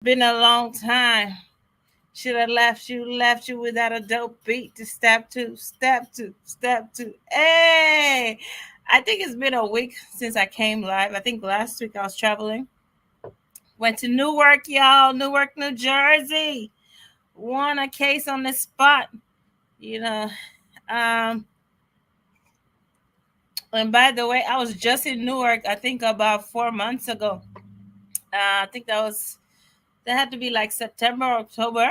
Been a long time. Should have left you without a dope beat to step to. Hey, I think it's been a week since I came live. I think last week I was traveling. Went to Newark, y'all, Newark, New Jersey. Won a case on the spot. You know, um, and by the way, I was just in Newark. I think about 4 months ago. I think that had to be like September, October.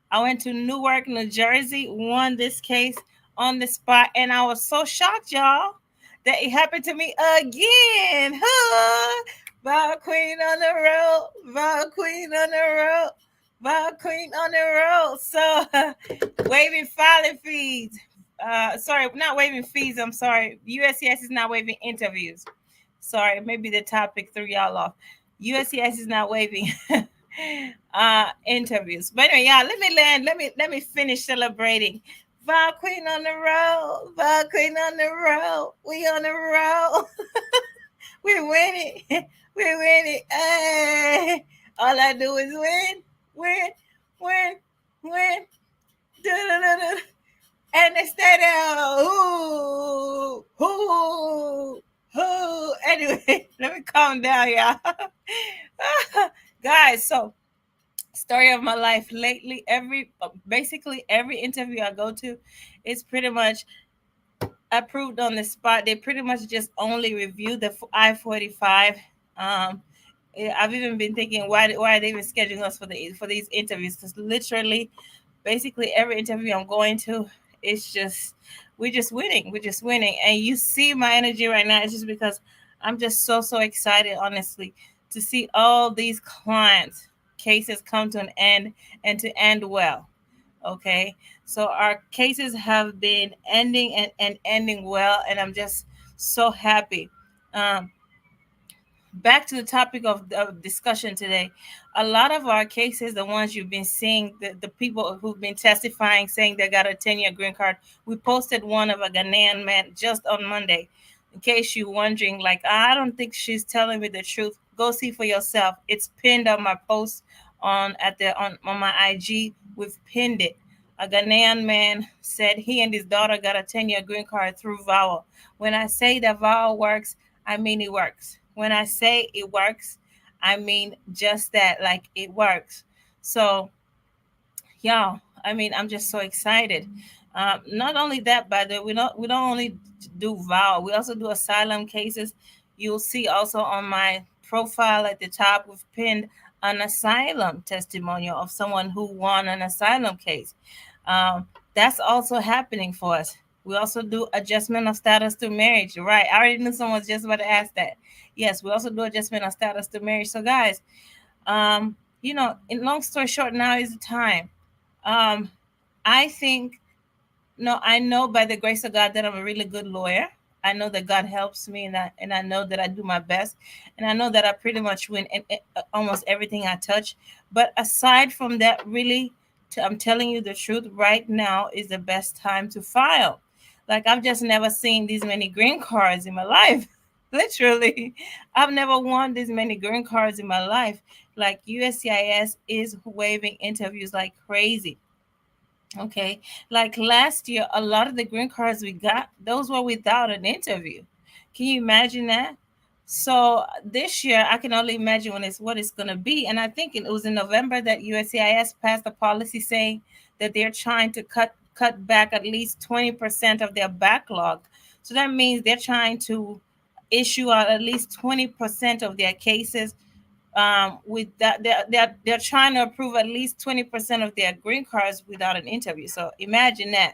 I went to Newark, New Jersey, won this case on the spot, and I was so shocked, y'all, that it happened to me again. Huh? Val Queen on the road, Val Queen on the road, Val Queen on the road. So, waiving filing fees. Sorry, not waiving fees. I'm sorry. USCIS is not waiving interviews. Sorry, maybe the topic threw y'all off. USCIS is not waiving interviews. But anyway, y'all, let me land. Let me finish celebrating. Val Queen on the road. Val Queen on the road. We on the road. We're winning. We're winning. Hey, all I do is win, win, win. Da-da-da-da. And they stay there. Ooh, ooh, ooh. Anyway, let me calm down, y'all. Guys, so story of my life lately, basically every interview I go to is pretty much approved on the spot. They pretty much just only review the I-45. I've even been thinking, why are they even scheduling us for these interviews? Because literally, basically every interview I'm going to, it's just we're just winning. And you see my energy right now. It's just because I'm just so excited, honestly, to see all these clients cases come to an end and to end well. Okay, so our cases have been ending and ending well, and I'm just so happy. um, Back to the topic of discussion today. A lot of our cases, the ones you've been seeing, the people who've been testifying saying they got a 10-year green card, we posted one of a Ghanaian man just on Monday. In case you're wondering, like, I don't think she's telling me the truth, go see for yourself. It's pinned on my post on my IG. We've pinned it. A Ghanaian man said he and his daughter got a 10-year green card through VAWA. When I say that VAWA works, I mean it works. When I say it works, I mean just that, like it works. So, y'all, I mean, I'm just so excited. Not only that, by the way, we don't only do VAWA, we also do asylum cases. You'll see also on my profile at the top, we've pinned an asylum testimonial of someone who won an asylum case. Um, that's also happening for us. We also do adjustment of status to marriage. Right. I already knew someone was just about to ask that. Yes, we also do adjustment of status to marriage. So, guys, um, in long story short, now is the time. Um, I think, no, I know by the grace of God that I'm a really good lawyer. I know that God helps me, and I know that I do my best, and I know that I pretty much win in almost everything I touch. But aside from that, really, I'm telling you the truth. Right now is the best time to file. Like, I've just never seen these many green cards in my life. Literally, I've never won this many green cards in my life. Like, USCIS is waiving interviews like crazy. Okay. Like last year, a lot of the green cards we got, those were without an interview. Can you imagine that? So this year, I can only imagine what it's going to be. And I think it was in November that USCIS passed a policy saying that they're trying to cut back at least 20% of their backlog. So that means they're trying to issue out at least 20% of their cases. With that, they're trying to approve at least 20% of their green cards without an interview. So imagine that.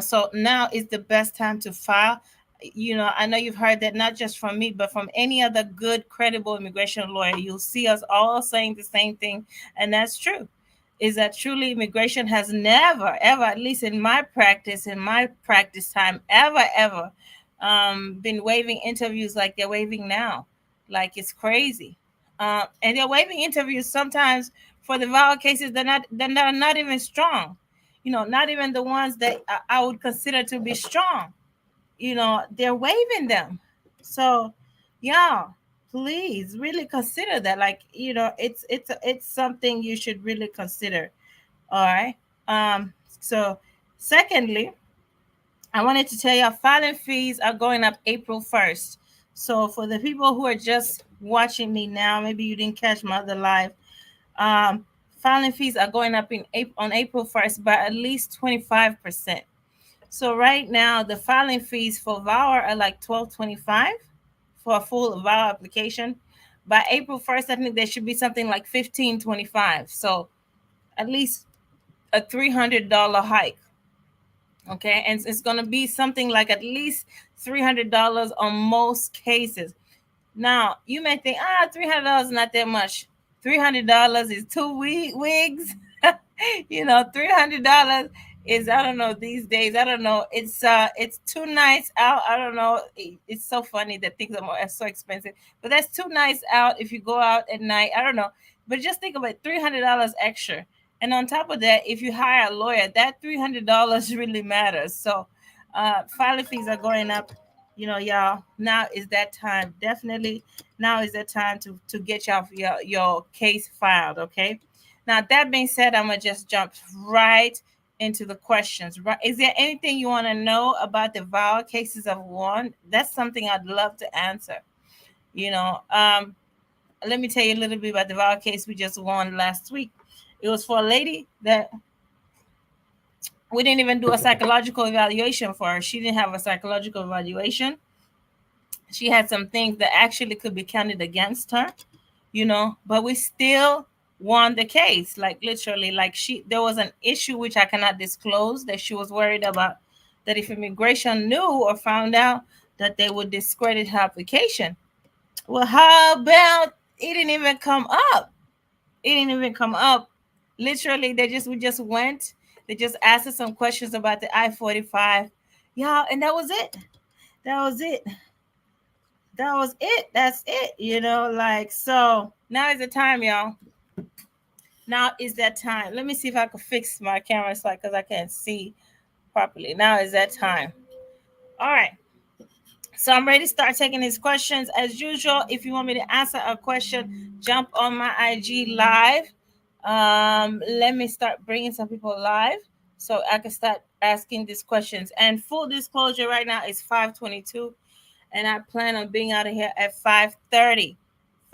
So now is the best time to file. I know you've heard that not just from me, but from any other good, credible immigration lawyer. You'll see us all saying the same thing, and that's true. Is that truly immigration has never, ever, at least in my practice time, ever, been waiving interviews like they're waiving now. Like it's crazy. And they're waiving interviews sometimes for the violent cases that are not even strong. Not even the ones that I would consider to be strong. They're waiving them. So, yeah. please really consider that. Like, it's something you should really consider. All right. So secondly, I wanted to tell you filing fees are going up April 1st. So for the people who are just watching me now, maybe you didn't catch my other live. Um, Filing fees are going up on April 1st by at least 25%. So right now the filing fees for VAWA are like 12.25 for a full VAWA application. By April 1st, I think there should be something like 15.25. So at least a $300 hike. Okay, and it's going to be something like at least $300 on most cases. Now you may think, $300 is not that much. $300 is two wigs. $300 is, I don't know, these days, I don't know, it's 2 nights out. I don't know, it's so funny that things are so expensive, but that's 2 nights out if you go out at night. I don't know, but just think about $300 extra. And on top of that, if you hire a lawyer, that $300 really matters. So filing fees are going up. Y'all, now is that time. Definitely now is the time to get your case filed. Okay. Now that being said, I'm gonna just jump right into the questions. Right? Is there anything you want to know about the VAWA cases of one? That's something I'd love to answer. You know, let me tell you a little bit about the VAWA case we just won last week. It was for a lady that we didn't even do a psychological evaluation for her. She didn't have a psychological evaluation. She had some things that actually could be counted against her, but we still won the case. Like literally, like there was an issue which I cannot disclose that she was worried about, that if immigration knew or found out, that they would discredit her application. Well, how about it didn't even come up? It didn't even come up. Literally, we just went. They just asked us some questions about the I-45. Yeah, and that was it. That was it. That was it. That's it. Like, so now is the time, y'all. Now is that time. Let me see if I can fix my camera slide because I can't see properly. Now is that time. All right. So I'm ready to start taking these questions. As usual, if you want me to answer a question, jump on my IG live. Let me start bringing some people live so I can start asking these questions. And full disclosure, right now it's 5:22, and I plan on being out of here at 5:30.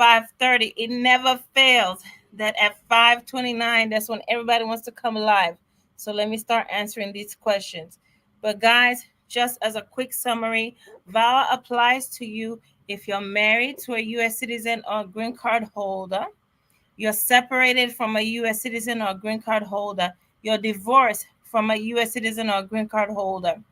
5:30. It never fails that at 5:29, that's when everybody wants to come live. So let me start answering these questions. But guys, just as a quick summary, VAWA applies to you if you're married to a U.S. citizen or green card holder, you're separated from a U.S. citizen or green card holder, you're divorced from a U.S. citizen or green card holder,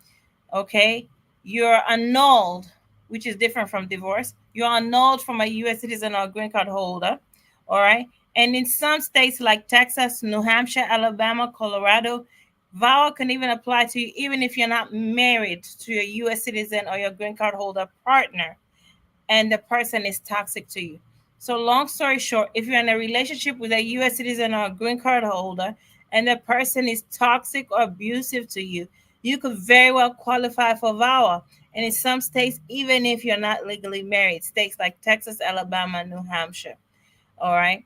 okay? You're annulled, which is different from divorce. You're annulled from a U.S. citizen or green card holder, all right? And in some states like Texas, New Hampshire, Alabama, Colorado, VAWA can even apply to you even if you're not married to a U.S. citizen or your green card holder partner and the person is toxic to you. So long story short, if you're in a relationship with a U.S. citizen or a green card holder and the person is toxic or abusive to you, you could very well qualify for VAWA. And in some states, even if you're not legally married, states like Texas, Alabama, New Hampshire. All right.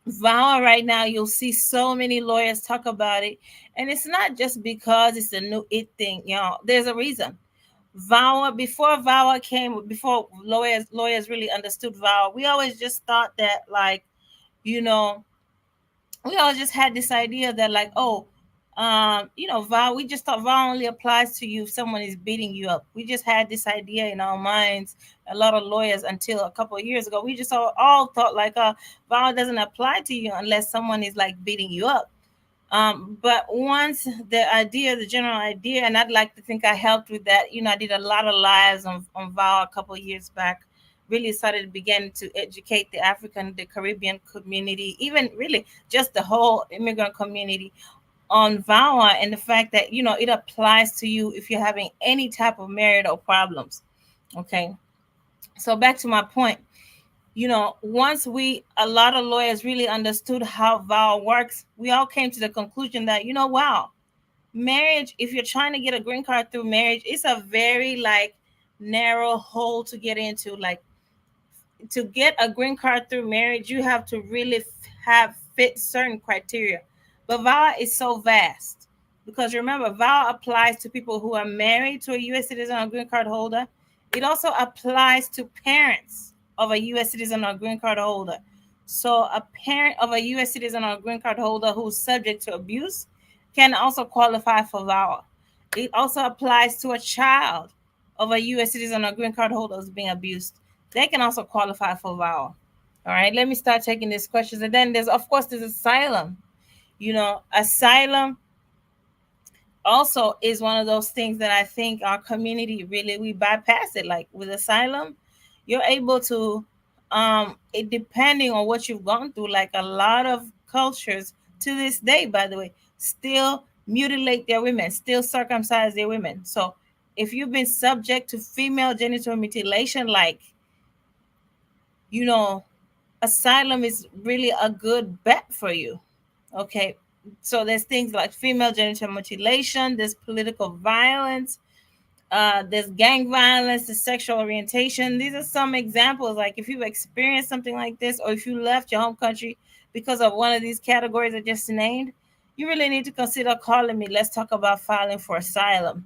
VAWA right now, you'll see so many lawyers talk about it. And it's not just because it's a new it thing, there's a reason. VAWA, before VAWA came, before lawyers really understood VAWA, we always just thought that, like, we always just had this idea that, like, VAWA, we just thought VAWA only applies to you if someone is beating you up. We just had this idea in our minds, a lot of lawyers, until a couple of years ago. We just all thought, like, VAWA doesn't apply to you unless someone is, like, beating you up. But once the general idea, and I'd like to think I helped with that, I did a lot of lives on VAWA a couple of years back, really started beginning to educate the Caribbean community, even really just the whole immigrant community on VAWA and the fact that, it applies to you if you're having any type of marital problems. Okay. So back to my point. Once a lot of lawyers really understood how VAWA works, we all came to the conclusion that, wow, marriage, if you're trying to get a green card through marriage, it's a very, like, narrow hole to get into. Like, to get a green card through marriage, you have to really have fit certain criteria. But VAWA is so vast because remember, VAWA applies to people who are married to a U.S. citizen or green card holder. It also applies to parents of a U.S. citizen or green card holder. So a parent of a U.S. citizen or green card holder who's subject to abuse can also qualify for VAWA. It also applies to a child of a U.S. citizen or green card holder who's being abused. They can also qualify for VAWA. All right, let me start taking these questions. And then there's, of course, there's asylum. Asylum also is one of those things that I think our community really, we bypass it. Like with asylum, you're able to, it depending on what you've gone through, like a lot of cultures to this day, by the way, still mutilate their women, still circumcise their women. So if you've been subject to female genital mutilation, like, you know, asylum is really a good bet for you. Okay. So there's things like female genital mutilation, there's political violence, there's gang violence, there's sexual orientation. These are some examples. Like if you've experienced something like this, or if you left your home country because of one of these categories I just named, you really need to consider calling me. Let's talk about filing for asylum.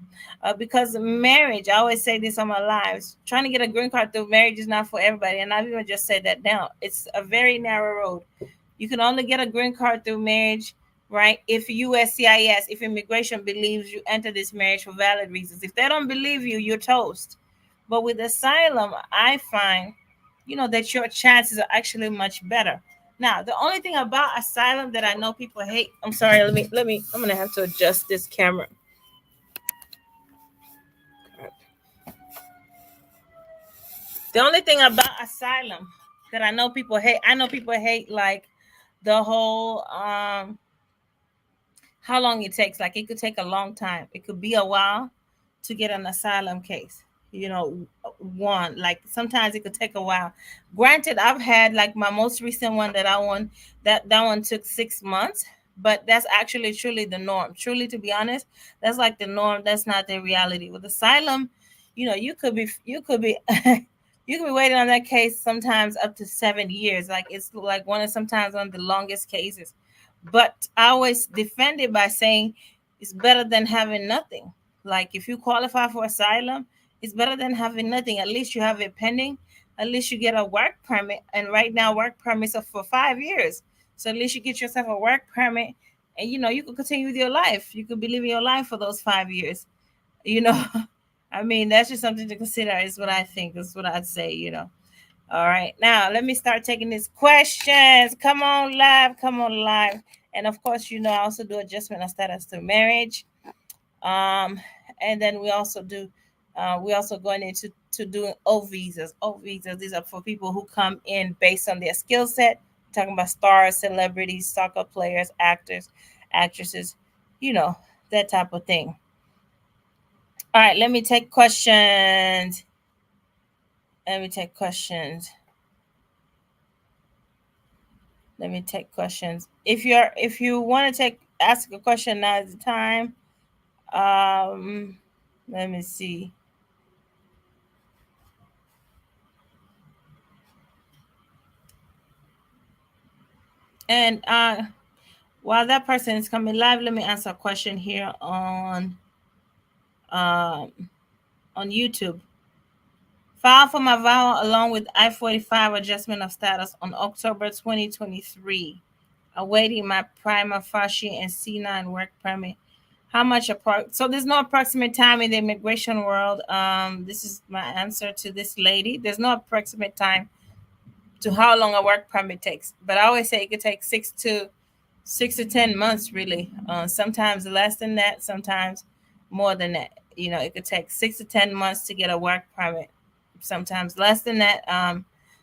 Because marriage, I always say this on my lives, trying to get a green card through marriage is not for everybody. And I've even just said that now. It's a very narrow road. You can only get a green card through marriage, right? If USCIS, if immigration believes you enter this marriage for valid reasons. If they don't believe you, you're toast. But with asylum, I find, that your chances are actually much better. Now, the only thing about asylum that I know people hate, I'm sorry, I'm gonna have to adjust this camera. The only thing about asylum that I know people hate like the whole how long it takes. Like it could take a long time. It could be a while to get an asylum case. One, like sometimes it could take a while. Granted, I've had like my most recent one that I won, that one took 6 months, but that's actually truly the norm. Truly, to be honest, that's like the norm. That's not the reality. With asylum, you could be you could be waiting on that case sometimes up to 7 years. Like it's like sometimes one of the longest cases. But I always defend it by saying it's better than having nothing. Like if you qualify for asylum, it's better than having nothing. At least you have it pending. At least you get a work permit. And right now, work permits are for 5 years. So at least you get yourself a work permit, and you can continue with your life. You could be living your life for those 5 years. You know, I mean, that's just something to consider. Is what I think. Is what I'd say. All right, now let me start taking these questions. Come on live, come on live. And of course, I also do adjustment of status to marriage. And then we also going into doing O visas. O visas, these are for people who come in based on their skill set. We're talking about stars, celebrities, soccer players, actors, actresses, that type of thing. All right, let me take questions. Let me take questions. If you want to ask a question, now is the time. Let me see. And while that person is coming live, let me answer a question here um on YouTube. File for my VAWA along with I-45 adjustment of status on October 2023. Awaiting my prima facie and C9 work permit. How much so there's no approximate time in the immigration world. This is my answer to this lady. There's no approximate time to how long a work permit takes, but I always say it could take 6 to 10 months, really. Sometimes less than that, sometimes more than that. It could take 6 to 10 months to get a work permit. Sometimes less than that,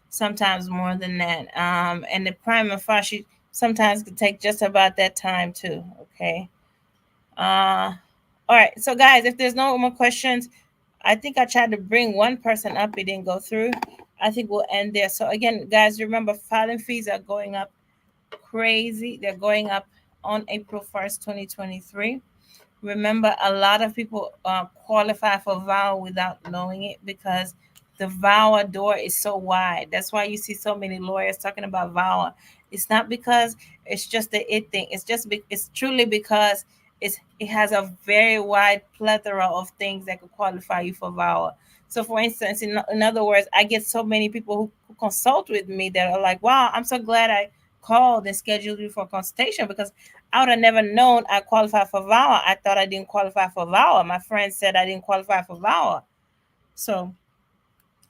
sometimes more than that. And the prima facie sometimes could take just about that time too. Okay. All right. So guys, if there's no more questions, I think I tried to bring one person up. It didn't go through. I think we'll end there. So again, guys, remember filing fees are going up crazy. They're going up on April 1st, 2023. Remember, a lot of people qualify for VAWA without knowing it because the VAWA door is so wide. That's why you see so many lawyers talking about VAWA. It's not because it's just the it thing. It's truly because it has a very wide plethora of things that could qualify you for VAWA. So, for instance, in other words, I get so many people who consult with me that are like, "Wow, I'm so glad I called and scheduled you for a consultation because I would have never known I qualified for VAWA. I thought I didn't qualify for VAWA. My friend said I didn't qualify for VAWA." So,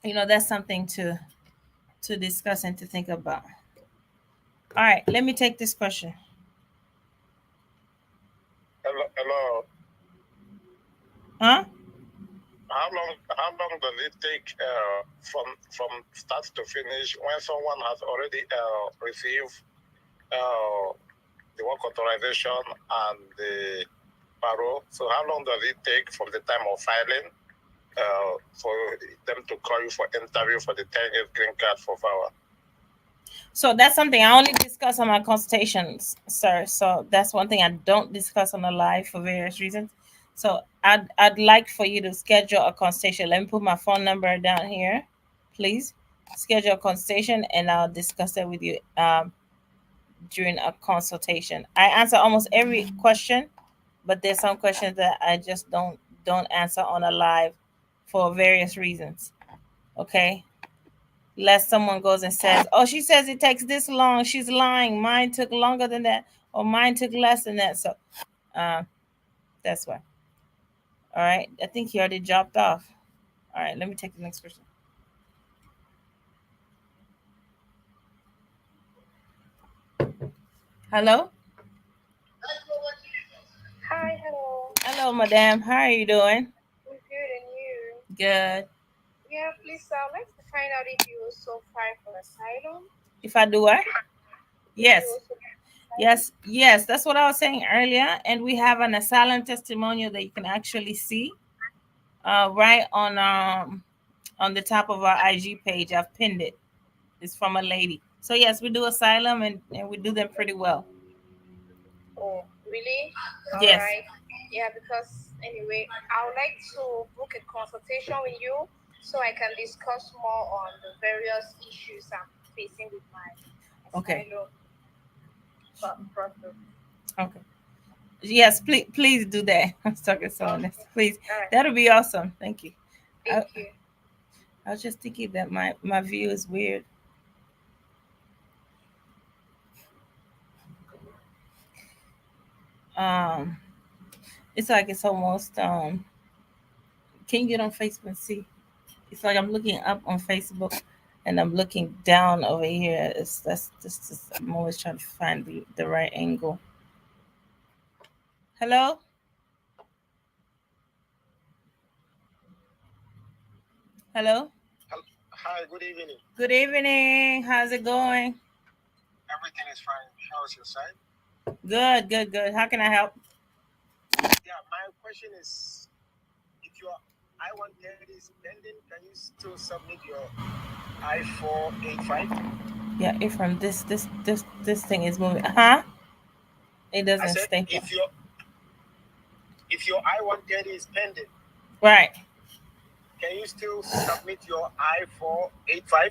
that's something to discuss and to think about. All right, let me take this question. Hello, hello. Huh? How long does it take from start to finish when someone has already received the work authorization and the parole? So how long does it take from the time of filing for them to call you for interview for the 10 years green card for VAWA? So that's something I only discuss on my consultations, sir. So that's one thing I don't discuss on the live for various reasons. So I'd like for you to schedule a consultation. Let me put my phone number down here, please. Schedule a consultation, and I'll discuss it with you during a consultation. I answer almost every question, but there's some questions that I just don't answer on a live for various reasons. Okay, lest someone goes and says, "Oh, she says it takes this long. She's lying. Mine took longer than that, or mine took less than that." So, uh, that's why. All right, I think he already dropped off. All right, let me take the next person. Hello. Hi, hello. Hello, madam. How are you doing? I'm good, and you? Good. Yeah, please, I'd like to find out if you also file for asylum. If I do what? If you Yes. also get asylum. Yes. That's what I was saying earlier. And we have an asylum testimonial that you can actually see right on the top of our IG page. I've pinned it. It's from a lady. So yes, we do asylum and we do them pretty well. Oh, really? All Yes. right. Yeah, because anyway, I would like to book a consultation with you so I can discuss more on the various issues I'm facing with my Okay. asylum process. Okay. Yes, please do that. I'm talking to someone else. Okay. Please. All right. That'll be awesome. Thank you. I, Thank you. I was just thinking that my view is weird. Um it's like it's almost can you get on Facebook and see? It's like I'm looking up on Facebook and I'm looking down over here. That's I'm always trying to find the right angle. Hello? Hello? Hi, good evening. Good evening. How's it going? Everything is fine. How's your side? Good. How can I help? Yeah, my question is, if your I-130 is pending, can you still submit your I-485? Yeah, Ephraim, this thing is moving. Huh? It I doesn't said, stay. if your I-130 is pending, Right. can you still submit your I-485?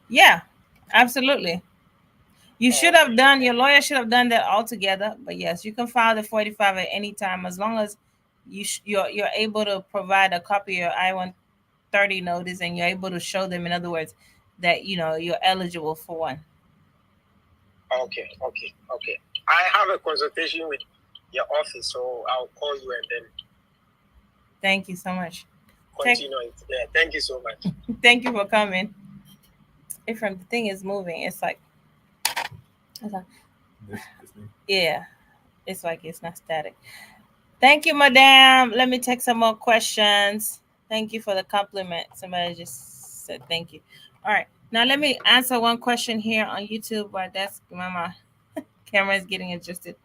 Yeah, absolutely. You should have Okay. done, your lawyer should have done that altogether. But yes, you can file the 45 at any time as long as you're able to provide a copy of your I-130 notice and you're able to show them, in other words, that you're eligible for one. Okay. I have a consultation with your office, so I'll call you and then Thank you so much. continue it. Yeah, thank you so much. Thank you for coming. Ephraim, the thing is moving. It's like yeah, it's like it's not static. Thank you, madam. Let me take some more questions. Thank you for the compliment. Somebody just said thank you. All right. Now let me answer one question here on YouTube while that's my camera is getting adjusted.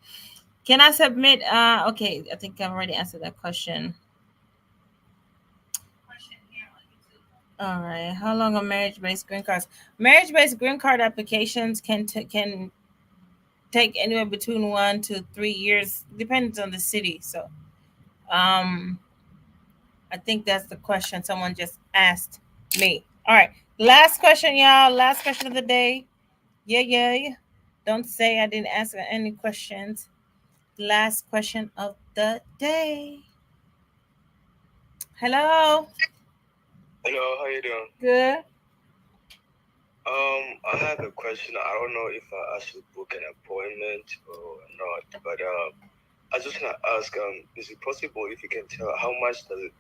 Can I submit okay, I think I've already answered that question. All right. How long are marriage-based green cards? Marriage-based green card applications can take anywhere between 1 to 3 years, depends on the city. So, I think that's the question someone just asked me. All right. Last question, y'all. Last question of the day. Yeah, yeah, yeah. Don't say I didn't ask any questions. Last question of the day. Hello. Hello, how you doing? Good. I have a question. I don't know if I should book an appointment or not, but I just want to ask, is it possible if you can tell how much does it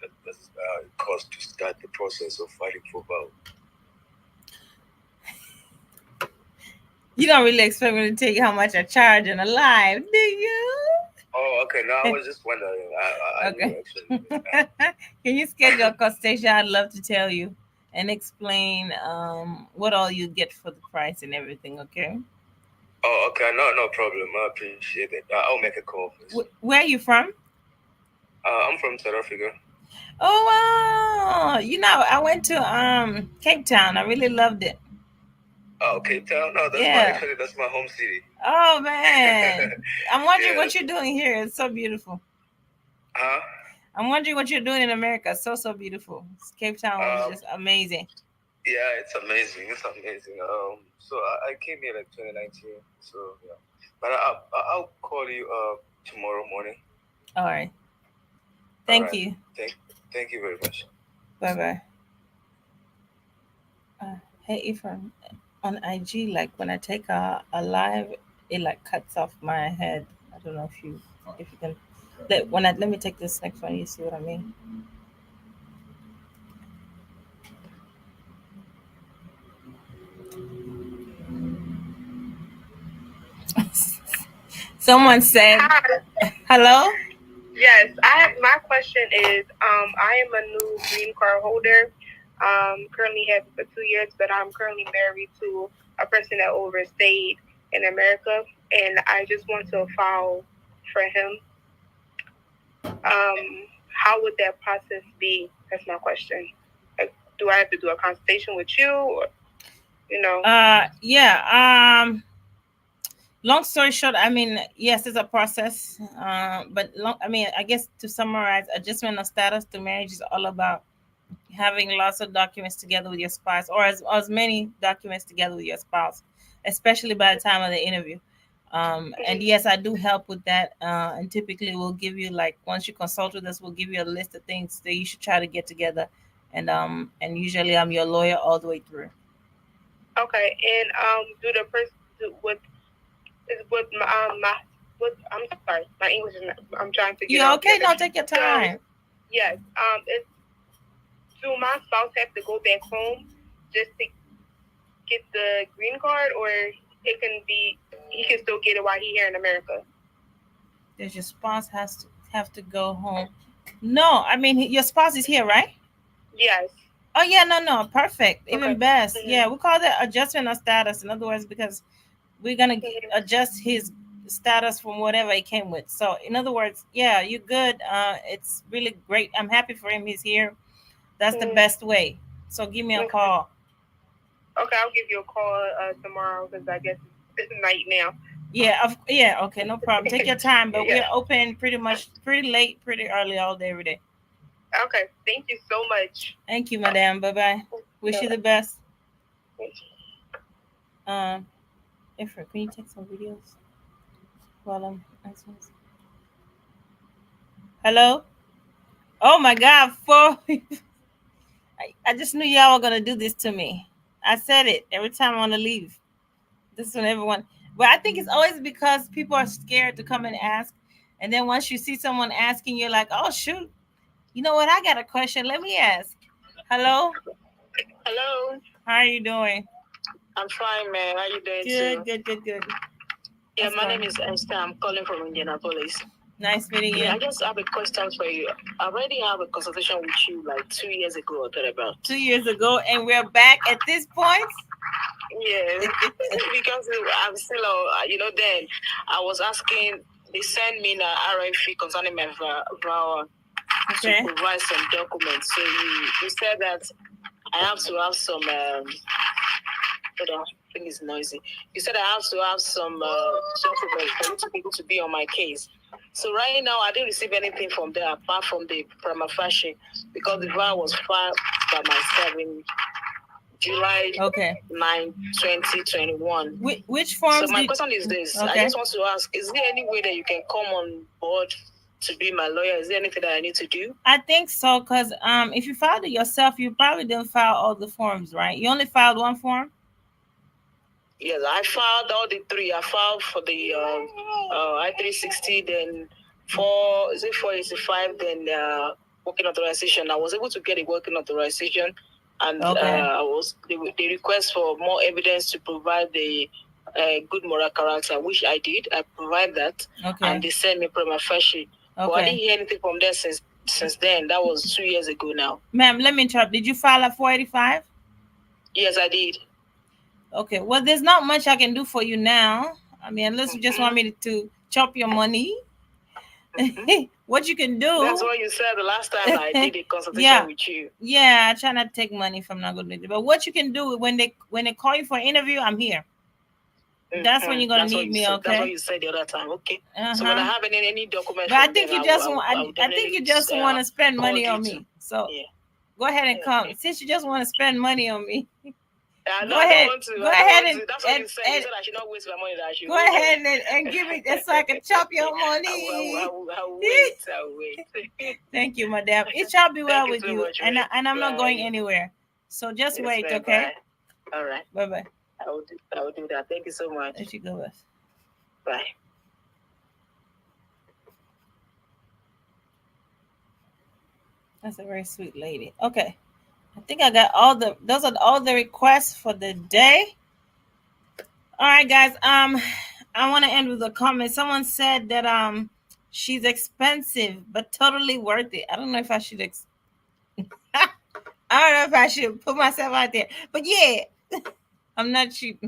cost to start the process of filing for bail? You don't really expect me to tell you how much I charge in a live, do you? Oh, okay. No, I was just wondering. I knew Okay. actually. Can you schedule a consultation? I'd love to tell you and explain what all you get for the price and everything, okay? Oh, okay. No, no problem. I appreciate it. I'll make a call first. Where are you from? I'm from South Africa. Oh wow! You know, I went to Cape Town. I really loved it. Oh, Cape Town? No, Yeah. that's my home city. Oh man, I'm wondering Yeah. what you're doing here. It's so beautiful. Huh? I'm wondering what you're doing in America. So beautiful. Cape Town was just amazing. Yeah, it's amazing. It's amazing. So I came here like 2019. So yeah, but I'll call you tomorrow morning. All right. Thank you. Thank you very much. Bye bye. Hey Ephraim, on IG, like when I take a live, it like cuts off my head. I don't know if you can let me take this next one. You see what I mean? Someone said, Hi. "Hello." Yes, my question is, I am a new green card holder. Currently have it for 2 years, but I'm currently married to a person that overstayed in America, and I just want to file for him. How would that process be? That's my question. Like, do I have to do a consultation with you, or Yeah. Long story short, I mean, yes, it's a process. I mean, I guess to summarize, adjustment of status to marriage is all about having lots of documents together with your spouse, or as many documents together with your spouse, especially by the time of the interview. And yes, I do help with that. And typically, we'll give you, like, once you consult with us, we'll give you a list of things that you should try to get together. And usually, I'm your lawyer all the way through. Okay, and do the person what is what I'm sorry, my English is not, I'm trying to get. You okay? No, take your time. So, yes, it's do my spouse have to go back home just to get the green card, or it can be he can still get it while he here in America? Does your spouse have to go home? No, I mean your spouse is here, right? Yes. Oh yeah, no, perfect, even Okay. best. Yeah, we call that adjustment of status. In other words, because we're gonna adjust his status from whatever he came with. So in other words, yeah, you're good. It's really great. I'm happy for him. He's here. That's the best way. So give me a call. Okay, I'll give you a call tomorrow because I guess it's night now. Yeah, okay, no problem. Take your time, but we're open pretty late, pretty early, all day, every day. Okay, thank you so much. Thank you, madam. Bye bye. Wish you the best. Ifra, can you take some videos while I'm answering this? Hello? Oh my God, I just knew y'all were gonna do this to me. I said it every time I want to leave. This is when everyone. But I think it's always because people are scared to come and ask, and then once you see someone asking, you're like, "Oh shoot, you know what? I got a question. Let me ask." Hello. Hello. How are you doing? I'm fine, man. How you doing? Good. Yeah, my name is Esther. I'm calling from Indianapolis. Nice meeting you. Yeah, I just have a question for you. I already have a consultation with you like 2 years ago or thereabout. 2 years ago, and we're back at this point. Yeah, because I'm still, then I was asking, they sent me an RFE concerning my vow to provide some documents. So you said that I have to have some, thing is noisy. You said I have to have some documents for you to be able to be on my case. So right now, I didn't receive anything from there apart from the prima facie because the VAR was filed by myself in July 9, 2021. Which forms? So my question is this. I just want to ask, is there any way that you can come on board to be my lawyer? Is there anything that I need to do? I think so, because if you filed it yourself, you probably didn't file all the forms, right? You only filed one form? Yes, I filed all the three. I filed for the I-360, then 485, then working authorization. I was able to get a working authorization, and the request for more evidence to provide the good moral character, which I did. I provide that, and they sent me prima facie. But I didn't hear anything from them since then. That was 2 years ago now. Ma'am, let me interrupt. Did you file a 485? Yes, I did. Okay, well, there's not much I can do for you now. I mean, unless you just want me to chop your money. What you can do. That's what you said the last time I did a consultation with you. Yeah, I try not to take money from not going to do it. But what you can do when they call you for an interview, I'm here. That's when you're gonna need me, okay? That's what you said the other time, okay? So when I have any documents, but I think you just want to spend money on me. So go ahead and come. Since you just want to spend money on me. Go ahead and that's what you said. You said I should not waste my money. That I should go ahead and give me so I can chop your money. I'll wait. Thank you, madam. It shall be well with you, and I'm not going anywhere. So just wait, okay? Bye. All right. Bye. I will do that. Thank you so much. There you go. Bye. That's a very sweet lady. Okay. I think I got those are all the requests for the day. All right, guys. I want to end with a comment. Someone said that she's expensive but totally worth it. I don't know if I should I don't know if I should put myself out there. But yeah, I'm not cheap.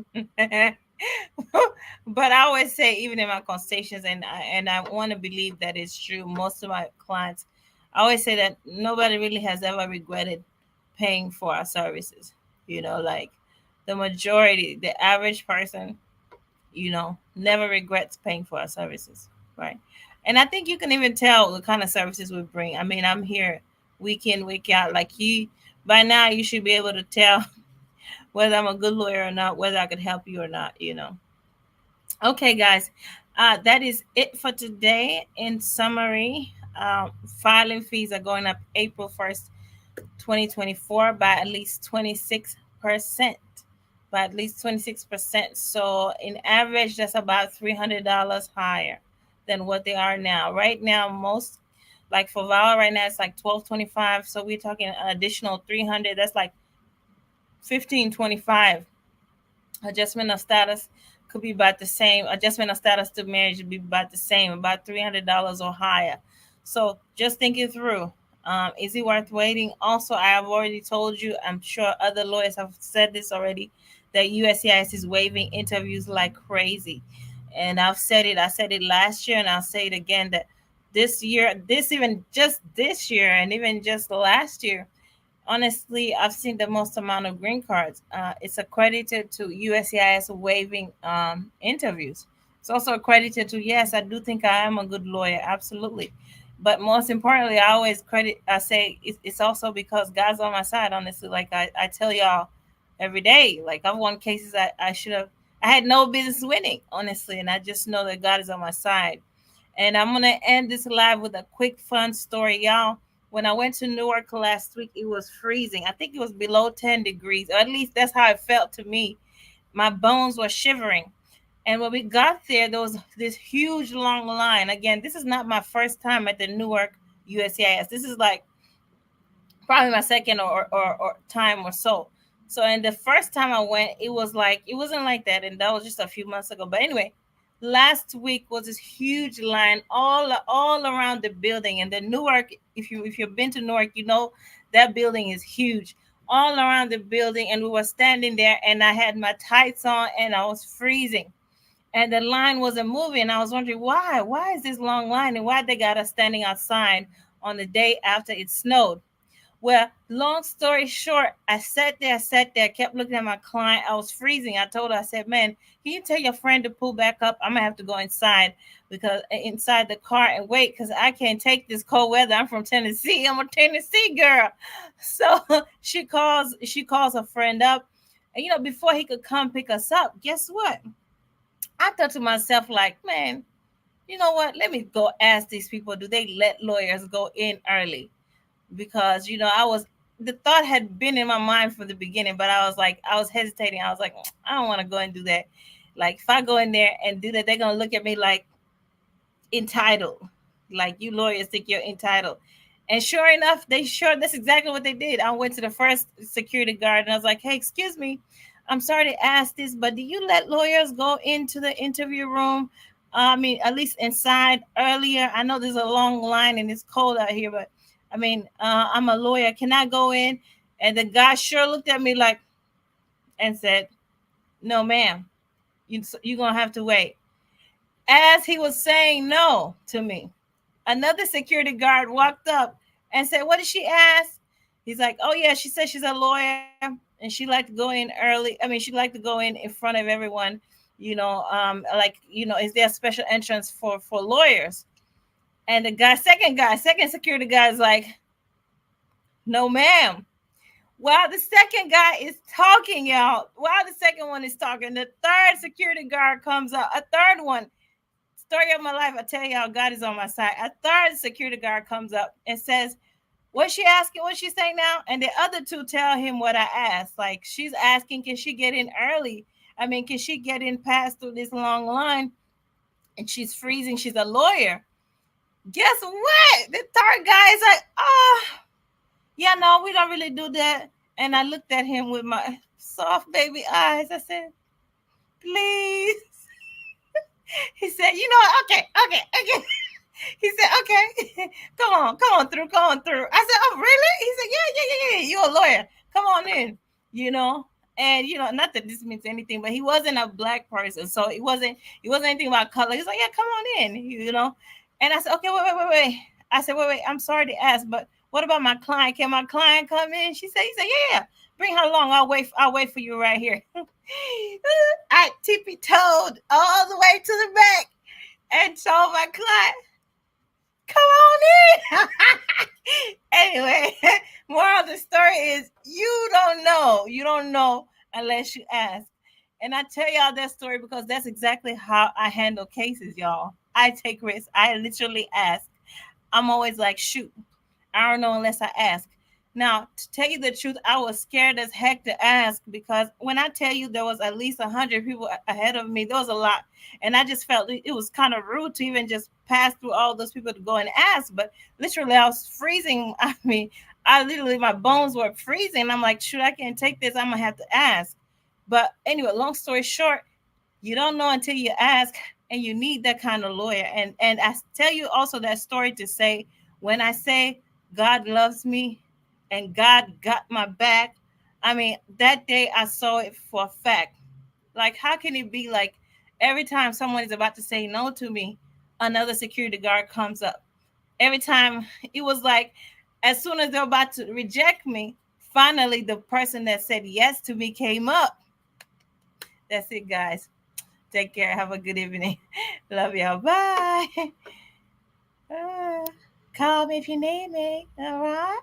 But I always say, even in my consultations, and I want to believe that it's true. Most of my clients, I always say that nobody really has ever regretted paying for our services. Like the majority, the average person, never regrets paying for our services, right? And I think you can even tell the kind of services we bring. I mean, I'm here week in, week out. Like by now, you should be able to tell whether I'm a good lawyer or not, whether I could help you or not, Okay, guys, that is it for today. In summary, filing fees are going up April 1st, 2024 by at least 26%. By at least 26%. So in average, that's about $300 higher than what they are now. Right now, most, like for VAWA right now, it's like $12.25. So we're talking an additional $300. That's like $15.25. Adjustment of status could be about the same. Adjustment of status to marriage would be about the same, about $300 or higher. So just think it through. Is it worth waiting? Also, I have already told you, I'm sure other lawyers have said this already, that USCIS is waiving interviews like crazy. And I've said it. I said it last year, and I'll say it again, that this year, and even just last year, honestly, I've seen the most amount of green cards. It's accredited to USCIS waiving interviews. It's also accredited to, yes, I do think I am a good lawyer, absolutely. But most importantly, I say it's also because God's on my side, honestly. Like I tell y'all every day, like I've won cases I had no business winning, honestly. And I just know that God is on my side. And I'm going to end this live with a quick fun story, y'all. When I went to Newark last week, it was freezing. I think it was below 10 degrees, or at least that's how it felt to me. My bones were shivering. And when we got there was this huge long line. Again, this is not my first time at the Newark USCIS. This is like probably my second or time or so. So, and the first time I went, it wasn't like that. And that was just a few months ago. But anyway, last week was this huge line all around the building. And the Newark, if you've been to Newark, that building is huge. All around the building, and we were standing there, and I had my tights on, and I was freezing. And the line wasn't moving. I was wondering why. Why is this long line, and why they got us standing outside on the day after it snowed? Well, long story short, I sat there, kept looking at my client. I was freezing. I told her, I said, man, can you tell your friend to pull back up? I'm gonna have to go inside because inside the car and wait because I can't take this cold weather. I'm from Tennessee. I'm a Tennessee girl. So she calls a friend up. And before he could come pick us up, guess what? I thought to myself, like, man, you know what? Let me go ask these people, do they let lawyers go in early? Because I was the thought had been in my mind from the beginning, but I was hesitating. I was like, I don't want to go and do that. Like if I go in there and do that, they're gonna look at me like entitled, like you lawyers think you're entitled. And sure enough, that's exactly what they did. I went to the first security guard and I was like, hey, excuse me, I'm sorry to ask this, but do you let lawyers go into the interview room? I mean, at least inside earlier. I know there's a long line and it's cold out here, but I mean, I'm a lawyer. Can I go in? And the guy sure looked at me like and said, no, ma'am, you're going to have to wait. As he was saying no to me, another security guard walked up and said, what did she ask? He's like, oh, yeah, she said she's a lawyer and she liked to go in early. I mean, she liked to go in front of everyone, is there a special entrance for lawyers? And second security guy is like, no, ma'am. While the second guy is talking, y'all, while the second one is talking, the third security guard comes up, a third one. Story of my life, I tell y'all, God is on my side. A third security guard comes up and says, what's she asking? What's she saying now? And the other two tell him what I asked. Like, she's asking, can she get in early? I mean, can she get in past through this long line? And she's freezing. She's a lawyer. Guess what? The third guy is like, oh, yeah, no, we don't really do that. And I looked at him with my soft baby eyes. I said, please. He said, okay. He said, okay, come on through. I said, oh, really? He said, yeah. You're a lawyer. Come on in, you know. And not that this means anything, but he wasn't a black person, so it wasn't anything about color. He's like, yeah, come on in. And I said, okay, wait. I said, wait, I'm sorry to ask, but what about my client? Can my client come in? He said, yeah. Bring her along. I'll wait for you right here. I tippy toed all the way to the back and told my client, come on in. Anyway, moral of the story is you don't know unless you ask. And I tell y'all that story because that's exactly how I handle cases, y'all. I take risks. I literally ask. I'm always like, shoot, I don't know unless I ask. Now, to tell you the truth, I was scared as heck to ask because when I tell you there was at least 100 people ahead of me, there was a lot. And I just felt it was kind of rude to even just pass through all those people to go and ask. But literally, I was freezing. I mean, my bones were freezing. I'm like, shoot, I can't take this. I'm going to have to ask. But anyway, long story short, you don't know until you ask, and you need that kind of lawyer. And I tell you also that story to say, when I say God loves me and God got my back, I mean, that day I saw it for a fact. Like, how can it be like every time someone is about to say no to me, another security guard comes up? Every time it was like, as soon as they're about to reject me, finally the person that said yes to me came up. That's it, guys. Take care. Have a good evening. Love y'all. Bye. Call me if you need me. All right.